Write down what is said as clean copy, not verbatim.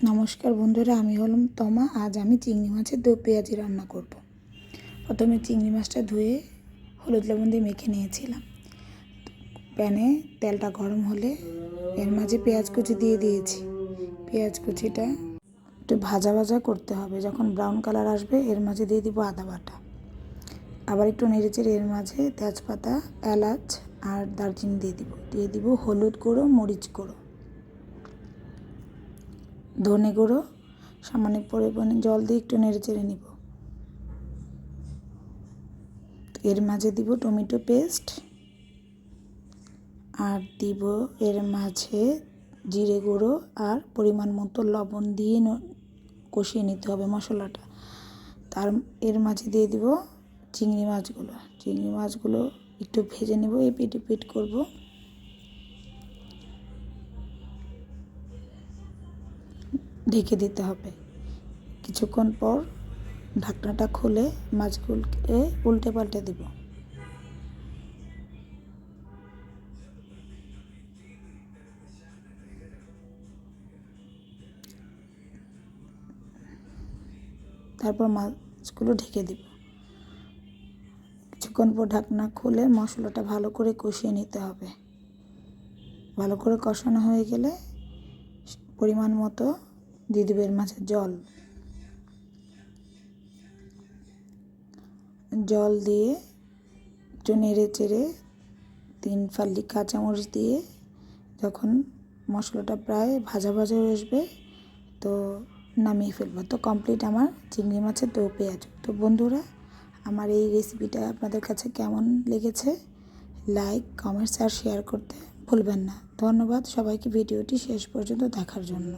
নমস্কার বন্ধুরা, আমি হলাম তমা। আজ আমি চিংড়ি মাছের দো পেঁয়াজি রান্না করব। প্রথমে চিংড়ি মাছটা ধুয়ে হলুদ লবণ দিয়ে মেখে নিয়েছিলাম। প্যানে তেলটা গরম হলে এর মাঝে পেঁয়াজ কুচি দিয়ে দিয়েছি। পেঁয়াজ কুচিটা একটু ভাজা ভাজা করতে হবে। যখন ব্রাউন কালার আসবে এর মাঝে দিয়ে দিব আদা বাটা। আবার একটু নেড়েচেড়ে এর মাঝে তেজপাতা, এলাচ আর দারচিনি দিয়ে দিব হলুদ গুঁড়ো, মরিচ গুঁড়ো, ধনে গুঁড়ো, সামান্য পরিমাণে জল দিয়ে একটু নেড়েচেড়ে নিব। এর মাঝে দিব টমেটো পেস্ট আর দিব এর মাঝে জিরে গুঁড়ো আর পরিমাণ মতো লবণ দিয়ে কষিয়ে নিতে হবে মশলাটা। এর মাঝে দিয়ে দিব চিংড়ি মাছগুলো একটু ভেজে নেব, এপিট ওপিট করব। ঢেকে দিতে হবে। কিছুক্ষণ পর ঢাকনাটা খুলে মাছগুলোকে উল্টে পাল্টে দিব। তারপর মাছগুলো ঢেকে দিব। কিছুক্ষণ পর ঢাকনা খুলে মশলাটা ভালো করে কষিয়ে নিতে হবে। ভালো করে কষানো হয়ে গেলে পরিমাণ মতো দিয়ে দেবে এর মাঝে জল দিয়ে একটু নেড়ে চেড়ে 3 ফালি কাঁচামরিচ দিয়ে যখন মশলাটা প্রায় ভাজা ভাজা হয়ে আসবে তো নামিয়ে ফেলবো। তো কমপ্লিট আমার চিংড়ি মাছের দো পেঁয়াজি। তো বন্ধুরা, আমার এই রেসিপিটা আপনাদের কাছে কেমন লেগেছে লাইক, কমেন্টস আর শেয়ার করতে ভুলবেন না। ধন্যবাদ সবাইকে ভিডিওটি শেষ পর্যন্ত দেখার জন্য।